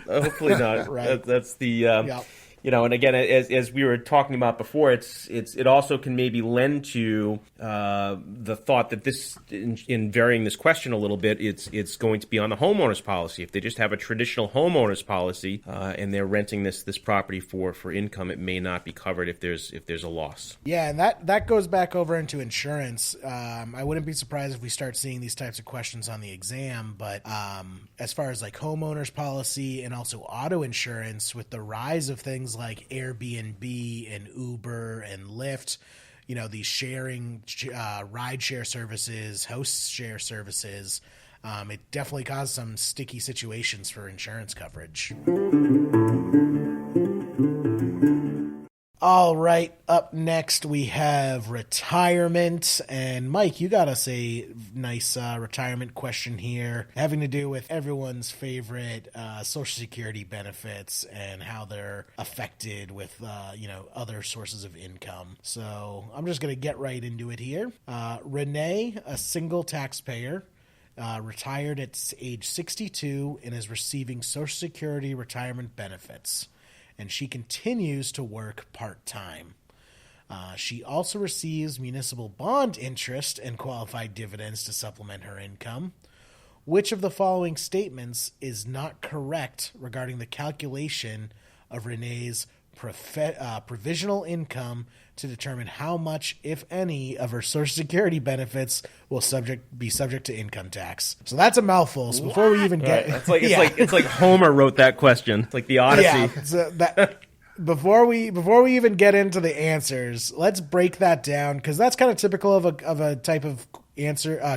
Hopefully not. Right. That's the and again, as we were talking about before, it also can maybe lend to the thought that this, in varying this question a little bit, it's going to be on the homeowner's policy. If they just have a traditional homeowner's policy and they're renting this property for income, it may not be covered if there's a loss. Yeah, and that goes back over into insurance. I wouldn't be surprised if we start seeing these types of questions on the exam, but as far as like homeowner's policy and also auto insurance, with the rise of things like Airbnb and Uber and Lyft, these sharing ride share services, host share services, it definitely caused some sticky situations for insurance coverage. All right, up next we have retirement, and Mike, you got us a nice retirement question here having to do with everyone's favorite Social Security benefits and how they're affected with other sources of income. So I'm just going to get right into it here. Renee, a single taxpayer, retired at age 62 and is receiving Social Security retirement benefits, and she continues to work part-time. She also receives municipal bond interest and qualified dividends to supplement her income. Which of the following statements is not correct regarding the calculation of Renee's provisional income to determine how much, if any, of her Social Security benefits will be subject to income tax? So that's a mouthful. So before we even get, it's like Homer wrote that question. It's like the Odyssey. Yeah. So before we even get into the answers, let's break that down, because that's kind of typical of a type of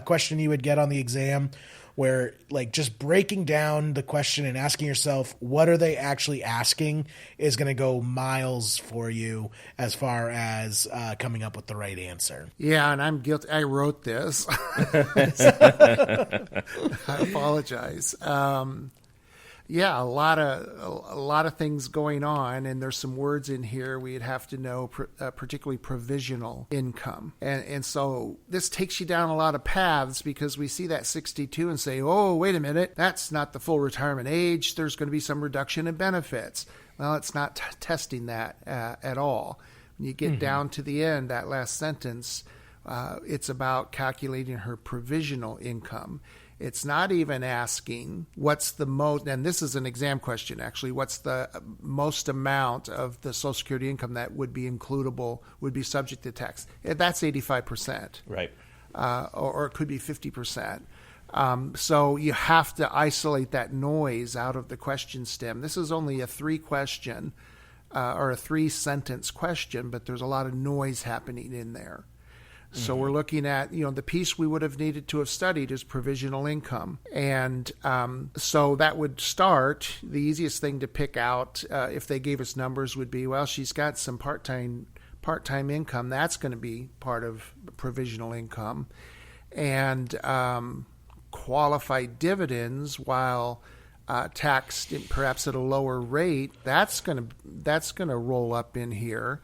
question you would get on the exam, where like just breaking down the question and asking yourself, what are they actually asking, is going to go miles for you as far as coming up with the right answer. Yeah, and I'm guilty. I wrote this. I apologize. Yeah, a lot of things going on, and there's some words in here we'd have to know, particularly provisional income. And so this takes you down a lot of paths, because we see that 62 and say, oh, wait a minute, that's not the full retirement age. There's going to be some reduction in benefits. Well, it's not testing that at all. When you get down to the end, that last sentence, it's about calculating her provisional income. It's not even asking what's the most, and this is an exam question actually, what's the most amount of the Social Security income that would be includable, would be subject to tax. That's 85%. Right. Or it could be 50%. So you have to isolate that noise out of the question stem. This is only a 3-question or a 3-sentence question, but there's a lot of noise happening in there. So we're looking at, the piece we would have needed to have studied is provisional income. And so that would start, the easiest thing to pick out if they gave us numbers would be, well, she's got some part-time income. That's going to be part of provisional income. And qualified dividends, while taxed perhaps at a lower rate, that's going to roll up in here.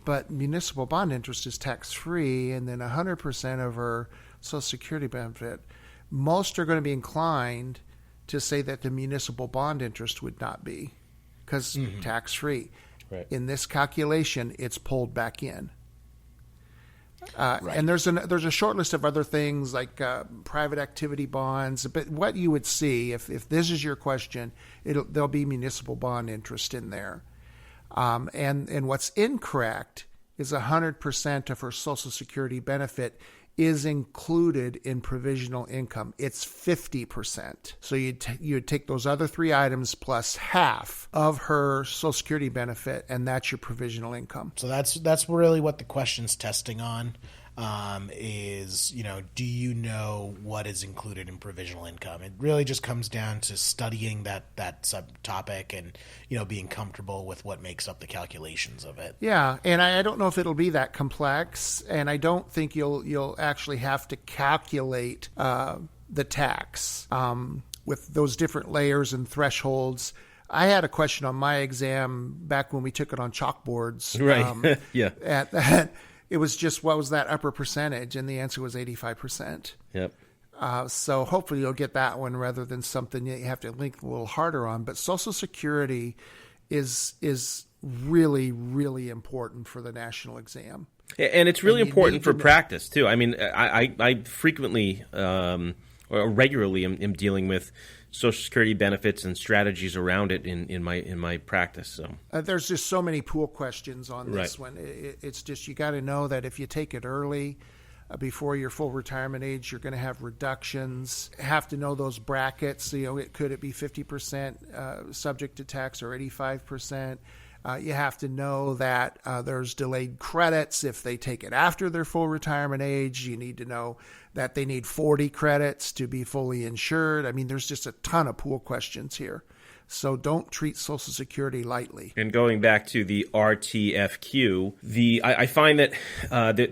But municipal bond interest is tax-free, and then 100% of her Social Security benefit. Most are going to be inclined to say that the municipal bond interest would not be, because tax-free. Right. In this calculation, it's pulled back in. Right. And there's a short list of other things like private activity bonds. But what you would see, if this is your question, there'll be municipal bond interest in there. And what's incorrect is 100% of her Social Security benefit is included in provisional income. It's 50%. So you'd take those other 3 items plus half of her Social Security benefit, and that's your provisional income. So that's really what the question's testing on. Is, do you know what is included in provisional income? It really just comes down to studying that subtopic and, being comfortable with what makes up the calculations of it. Yeah, and I don't know if it'll be that complex, and I don't think you'll actually have to calculate the tax with those different layers and thresholds. I had a question on my exam back when we took it on chalkboards. Right. Yeah. At that. It was just, what was that upper percentage? And the answer was 85%. Yep. So hopefully you'll get that one rather than something that you have to think a little harder on. But Social Security is really, really important for the national exam. And it's really important for practice, too. I mean, I frequently or regularly am dealing with Social Security benefits and strategies around it in my practice. So there's just so many pool questions on this one. It's just, you got to know that if you take it early, before your full retirement age, you're going to have reductions. Have to know those brackets. Could it be 50% subject to tax or 85%? You have to know that there's delayed credits if they take it after their full retirement age. You need to know that they need 40 credits to be fully insured. I mean, there's just a ton of pool questions here. So don't treat Social Security lightly. And going back to the RTFQ, I find that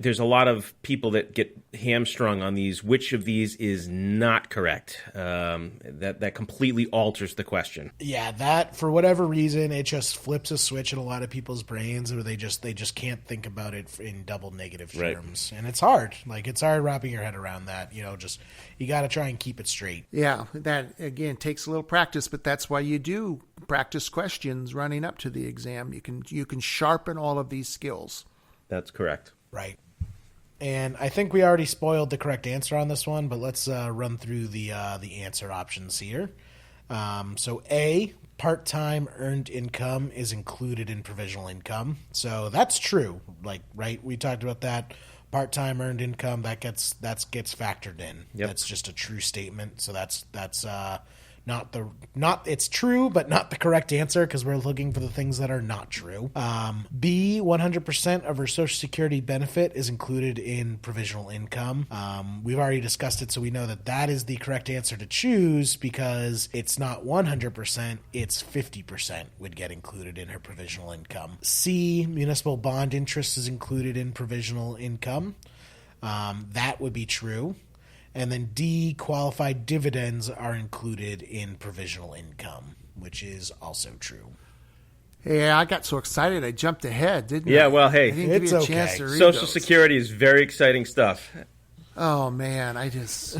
there's a lot of people that get hamstrung on these. Which of these is not correct? That completely alters the question. Yeah, that, for whatever reason, it just flips a switch in a lot of people's brains, or they just can't think about it in double negative terms. Right. And it's hard. It's hard wrapping your head around that. You got to try and keep it straight. Yeah, that, again, takes a little practice, but that's why you do practice questions running up to the exam. You can sharpen all of these skills. That's correct. Right. And I think we already spoiled the correct answer on this one, but let's run through the answer options here. So A, part-time earned income is included in provisional income. So that's true. Right? We talked about that. Part-time earned income, that gets factored in. Yep. That's just a true statement. So that's it's true, but not the correct answer, because we're looking for the things that are not true. B, 100% of her Social Security benefit is included in provisional income. We've already discussed it, so we know that is the correct answer to choose, because it's not 100%, it's 50% would get included in her provisional income. C, municipal bond interest is included in provisional income. That would be true. And then D, qualified dividends are included in provisional income, which is also true. Yeah, I got so excited I jumped ahead, didn't I? Yeah, well, hey, I didn't give you a chance to read Social those. Security is very exciting stuff. Oh, man, I just...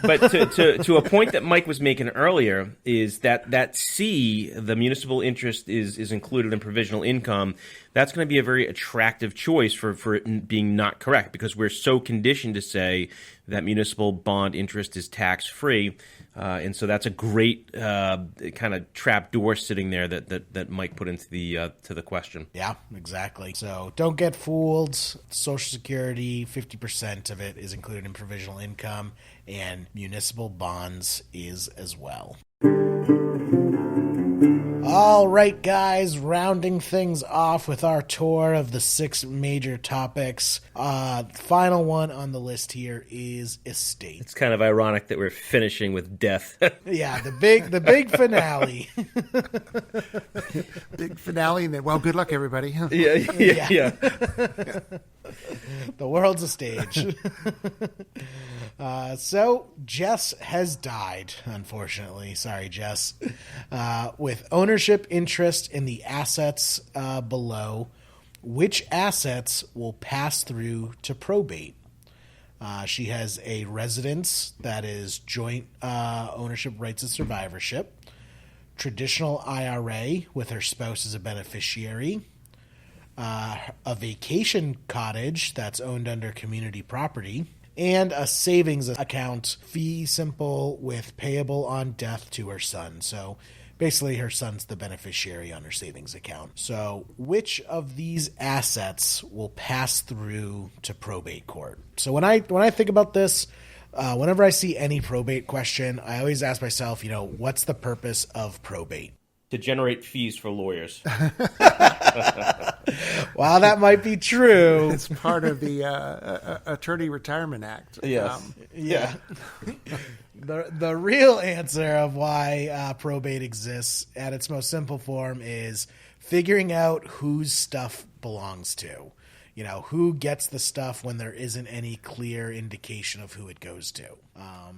But to a point that Mike was making earlier is that C, the municipal interest is included in provisional income. That's going to be a very attractive choice for it being not correct, because we're so conditioned to say that municipal bond interest is tax-free. And so that's a great kind of trap door sitting there that Mike put into the question. Yeah, exactly. So don't get fooled. Social Security, 50% of it is included in provisional income, and municipal bonds is as well. All right, guys, rounding things off with our tour of the 6 major topics. Final one on the list here is estate. It's kind of ironic that we're finishing with death. Yeah, the big finale. Big finale. And then, well, good luck, everybody. Yeah. The world's a stage. So Jess has died, unfortunately. Sorry, Jess. With ownership interest in the assets below, which assets will pass through to probate? She has a residence that is joint ownership rights of survivorship, traditional IRA with her spouse as a beneficiary, a vacation cottage that's owned under community property, and a savings account, fee simple, with payable on death to her son. So basically her son's the beneficiary on her savings account. So which of these assets will pass through to probate court? So when I think about this, whenever I see any probate question, I always ask myself, what's the purpose of probate? To generate fees for lawyers. While that might be true, It's part of the Attorney Retirement Act. Yes. yeah. The real answer of why probate exists at its most simple form is figuring out whose stuff belongs to. Who gets the stuff when there isn't any clear indication of who it goes to.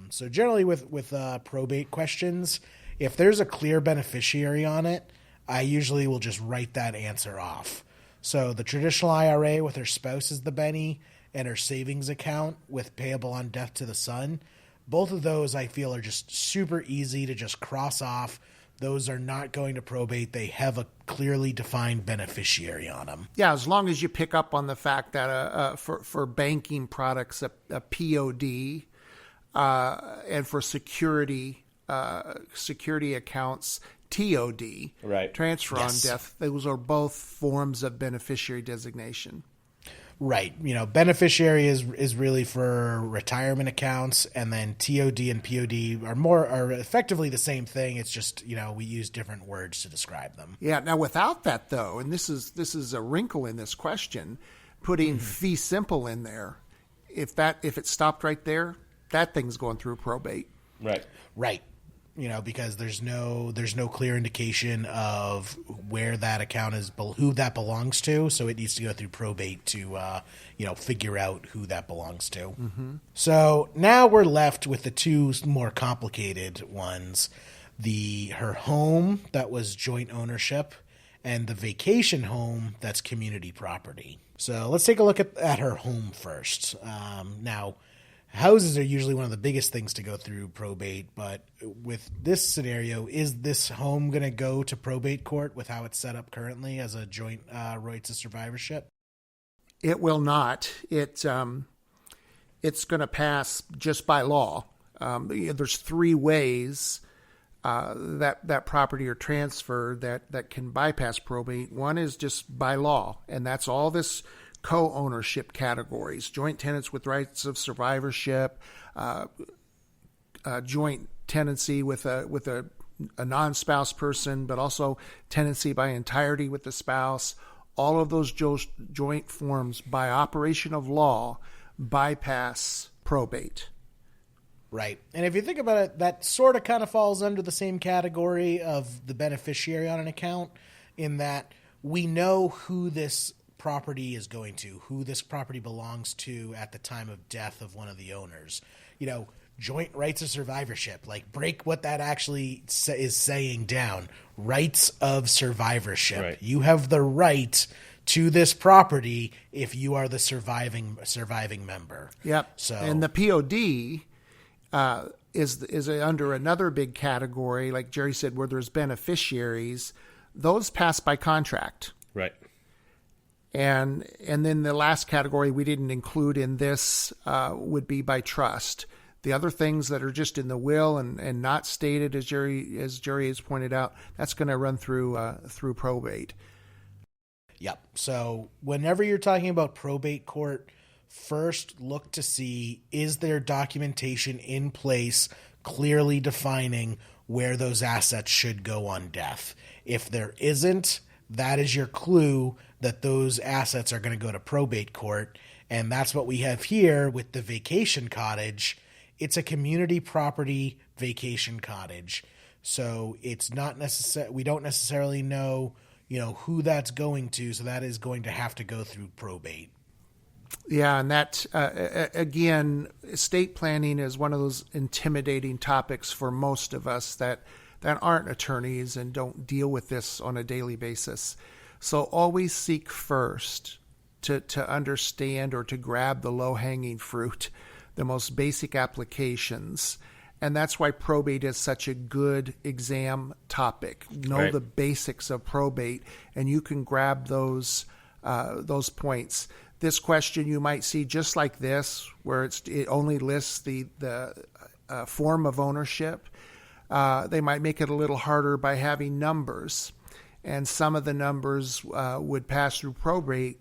So generally with probate questions, if there's a clear beneficiary on it, I usually will just write that answer off. So the traditional IRA with her spouse as the Benny and her savings account with payable on death to the son, both of those I feel are just super easy to just cross off. Those are not going to probate. They have a clearly defined beneficiary on them. Yeah, as long as you pick up on the fact that for banking products, a POD, and for security accounts, TOD, right? Transfer on death. Those are both forms of beneficiary designation. Right. Beneficiary is really for retirement accounts, and then TOD and POD are effectively the same thing. It's just, we use different words to describe them. Yeah. Now, without that, though, and this is a wrinkle in this question, putting fee simple in there, if it stopped right there, that thing's going through probate. Right. Right. Because there's no clear indication of where that account is, who that belongs to. So it needs to go through probate to, figure out who that belongs to. Mm-hmm. So now we're left with the two more complicated ones: her home that was joint ownership, and the vacation home that's community property. So let's take a look at her home first. Now, houses are usually one of the biggest things to go through probate, but with this scenario, is this home going to go to probate court with how it's set up currently as a joint rights of survivorship? It will not. It's going to pass just by law. There's 3 ways that property or transfer that can bypass probate. One is just by law, and that's all this co-ownership categories: joint tenants with rights of survivorship, joint tenancy with a non-spouse person, but also tenancy by entirety with the spouse. All of those joint forms, by operation of law, bypass probate. Right. And if you think about it, that sort of kind of falls under the same category of the beneficiary on an account, in that we know who this property is going to, who this property belongs to at the time of death of one of the owners. Joint rights of survivorship, like break what that actually is saying down. Rights of survivorship. Right. You have the right to this property if you are the surviving member. Yep. So, and the POD is under another big category, like Jerry said, where there's beneficiaries. Those pass by contract. Right. And then the last category we didn't include in this would be by trust. The other things that are just in the will and not stated, as Jerry has pointed out, that's going to run through probate. Yep. So whenever you're talking about probate court, first look to see, is there documentation in place clearly defining where those assets should go on death? If there isn't, that is your clue that those assets are going to go to probate court. And that's what we have here with the vacation cottage. It's a community property vacation cottage. So it's not necessary. We don't necessarily know, who that's going to. So that is going to have to go through probate. Yeah. And that, again, estate planning is one of those intimidating topics for most of us that aren't attorneys and don't deal with this on a daily basis. So always seek first to understand or to grab the low-hanging fruit, the most basic applications. And that's why probate is such a good exam topic. Know the basics of probate, and you can grab those points. This question you might see just like this, where it only lists the form of ownership. They might make it a little harder by having numbers, and some of the numbers would pass through probate,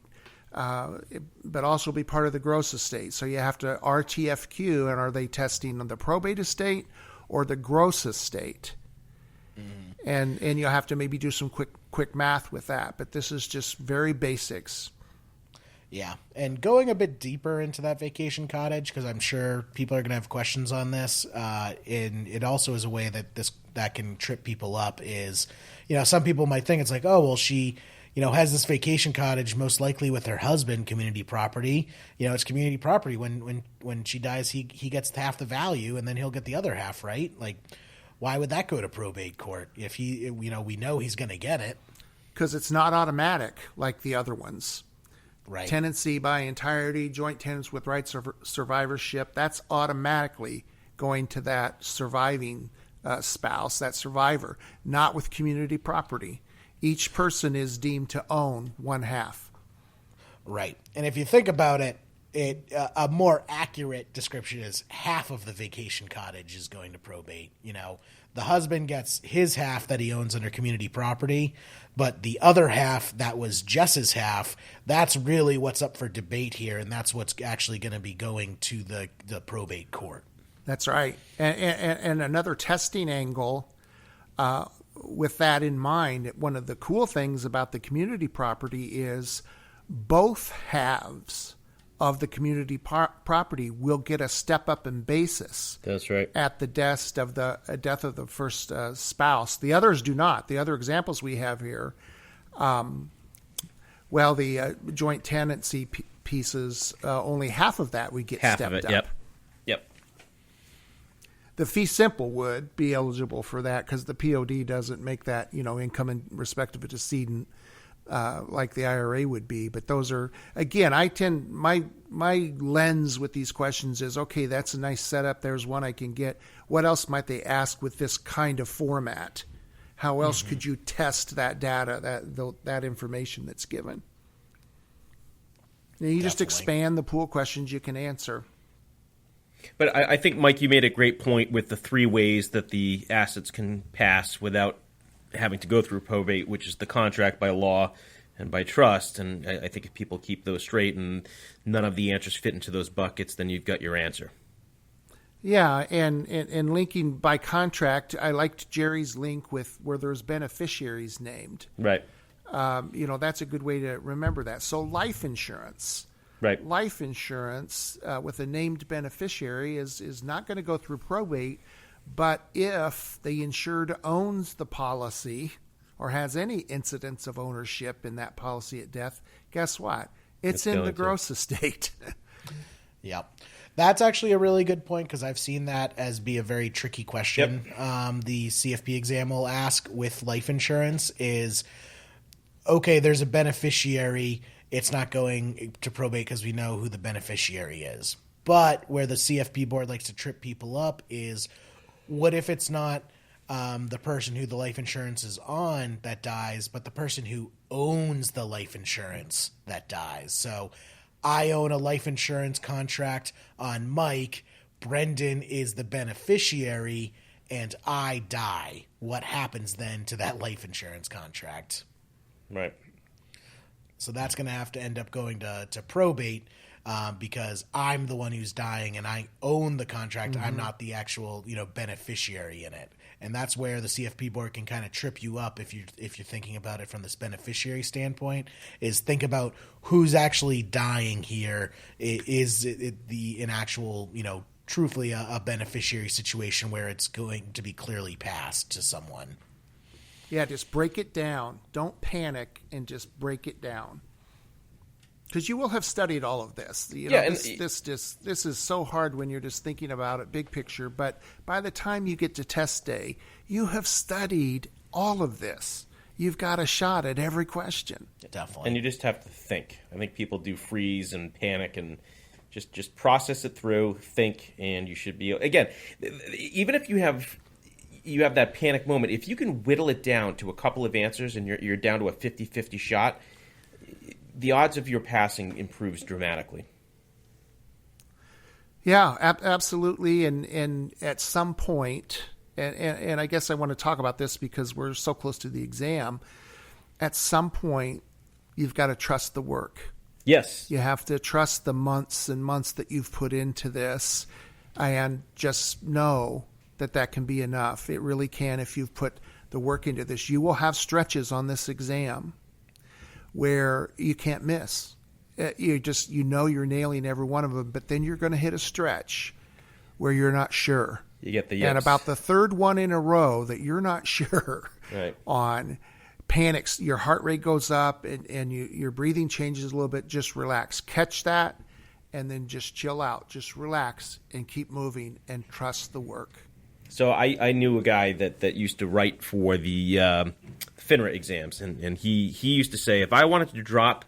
but also be part of the gross estate. So you have to RTFQ, and are they testing on the probate estate or the gross estate? Mm-hmm. And you'll have to maybe do some quick math with that. But this is just very basics. Yeah, and going a bit deeper into that vacation cottage, because I'm sure people are going to have questions on this, and it also is a way that can trip people up is, some people might think it's like, oh, well, she, has this vacation cottage most likely with her husband, community property. It's community property. When she dies, he gets half the value, and then he'll get the other half, right? Like, why would that go to probate court if we know he's going to get it? Because it's not automatic like the other ones. Right. Tenancy by entirety, joint tenants with rights of survivorship, that's automatically going to that surviving spouse, that survivor, not with community property. Each person is deemed to own one half. Right. And if you think about it, a more accurate description is half of the vacation cottage is going to probate. The husband gets his half that he owns under community property, but the other half that was Jess's half, that's really what's up for debate here, and that's what's actually going to be going to the probate court. That's right. And another testing angle with that in mind, one of the cool things about the community property is both halves of the community property will get a step up in basis. That's right. At the death of the first spouse. The others do not. The other examples we have here, the joint tenancy pieces, only half of that we get half stepped of it. up. Yep. The fee simple would be eligible for that because the POD doesn't make that income in respect of a decedent. Like the IRA would be, but those are, again, my lens with these questions is, okay, that's a nice setup. There's one I can get. What else might they ask with this kind of format? How else could you test that data, that information that's given? And you just expand the pool of questions you can answer. But I think, Mike, you made a great point with the three ways that the assets can pass without having to go through probate, which is the contract, by law, and by trust. And I think if people keep those straight and none of the answers fit into those buckets, then you've got your answer. Yeah, and linking by contract, I liked Jerry's link with where there's beneficiaries named. Right. That's a good way to remember that. So life insurance. Right. Life insurance with a named beneficiary is not going to go through probate. But if the insured owns the policy or has any incidents of ownership in that policy at death, guess what? It's in the gross estate. Yep. That's actually a really good point because I've seen that as be a very tricky question. Yep. The CFP exam will ask with life insurance is, okay, there's a beneficiary. It's not going to probate because we know who the beneficiary is. But where the CFP board likes to trip people up is, what if it's not the person who the life insurance is on that dies, but the person who owns the life insurance that dies. So I own a life insurance contract on Mike. Brendan is the beneficiary, and I die. What happens then to that life insurance contract? Right. So that's going to have to end up going to probate because I'm the one who's dying and I own the contract. Mm-hmm. I'm not the actual, beneficiary in it. And that's where the CFP board can kind of trip you up if you're thinking about it from this beneficiary standpoint, is think about who's actually dying here. Is it an actual, truthfully a beneficiary situation where it's going to be clearly passed to someone? Yeah, just break it down. Don't panic and just break it down. Because you will have studied all of this. This is so hard when you're just thinking about it big picture. But by the time you get to test day, you have studied all of this. You've got a shot at every question. Definitely. And you just have to think. I think people do freeze and panic and just process it through, think, and you should be... Again, even if you have that panic moment, if you can whittle it down to a couple of answers and you're down to a 50-50 shot, the odds of your passing improves dramatically. Yeah, absolutely. And at some point, and I guess I want to talk about this because we're so close to the exam, at some point, you've got to trust the work. Yes. You have to trust the months and months that you've put into this and just know that can be enough. It really can if you've put the work into this. You will have stretches on this exam where you can't miss. You're nailing every one of them, but then you're going to hit a stretch where you're not sure. You get the yips. And about the third one in a row that you're not sure right. on, panics, your heart rate goes up and your breathing changes a little bit. Just relax. Catch that and then just chill out. Just relax and keep moving and trust the work. So I knew a guy that used to write for the FINRA exams, and he used to say, if I wanted to drop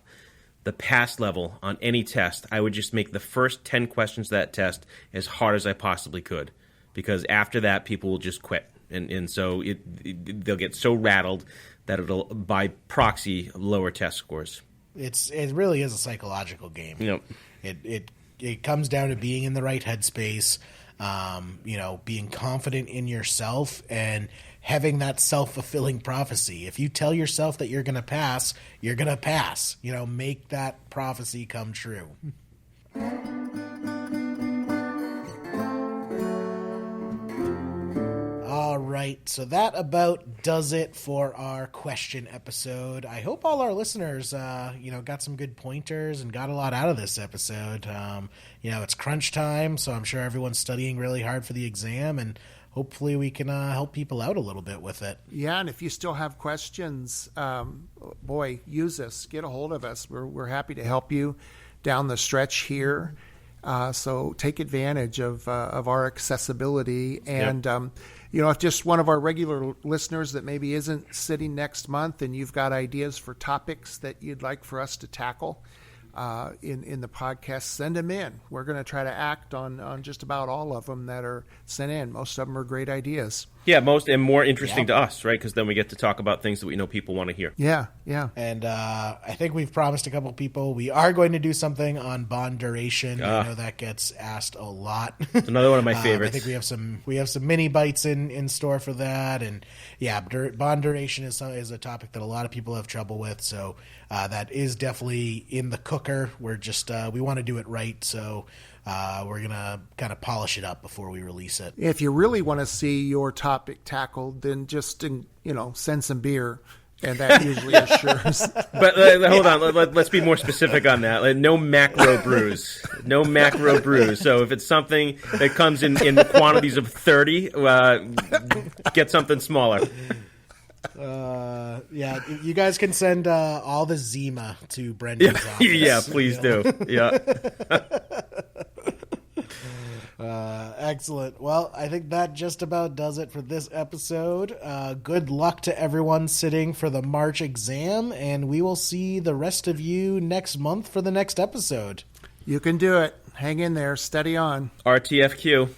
the pass level on any test, I would just make the first 10 questions of that test as hard as I possibly could, because after that, people will just quit. And so they'll get so rattled that it'll, by proxy, lower test scores. It really is a psychological game. Yep. It comes down to being in the right headspace, being confident in yourself and having that self-fulfilling prophecy. If you tell yourself that you're going to pass, you're going to pass. Make that prophecy come true. All right, so that about does it for our question episode. I hope all our listeners, got some good pointers and got a lot out of this episode. It's crunch time, so I'm sure everyone's studying really hard for the exam, and hopefully we can help people out a little bit with it. Yeah, and if you still have questions, use us. Get a hold of us. We're happy to help you down the stretch here. So take advantage of our accessibility. And, if just one of our regular listeners that maybe isn't sitting next month and you've got ideas for topics that you'd like for us to tackle in the podcast, send them in. We're going to try to act on just about all of them that are sent in. Most of them are great ideas. Yeah, most and more interesting to us, right? Because then we get to talk about things that we know people want to hear. Yeah. And I think we've promised a couple people we are going to do something on bond duration. I know that gets asked a lot. It's another one of my favorites. I think we have some mini bites in store for that, and bond duration is a topic that a lot of people have trouble with. So that is definitely in the cooker. We're just we want to do it right, so. We're going to kind of polish it up before we release it. If you really want to see your topic tackled, then just, send some beer, and that usually assures. But hold on, let's be more specific on that. No macro brews. No macro brews. So if it's something that comes in quantities of 30, get something smaller. You guys can send all the Zima to Brendan's office. Yeah, please do. Yeah. Excellent. Well, I think that just about does it for this episode. Good luck to everyone sitting for the March exam, and we will see the rest of you next month for the next episode. You can do it. Hang in there. Steady on. RTFQ.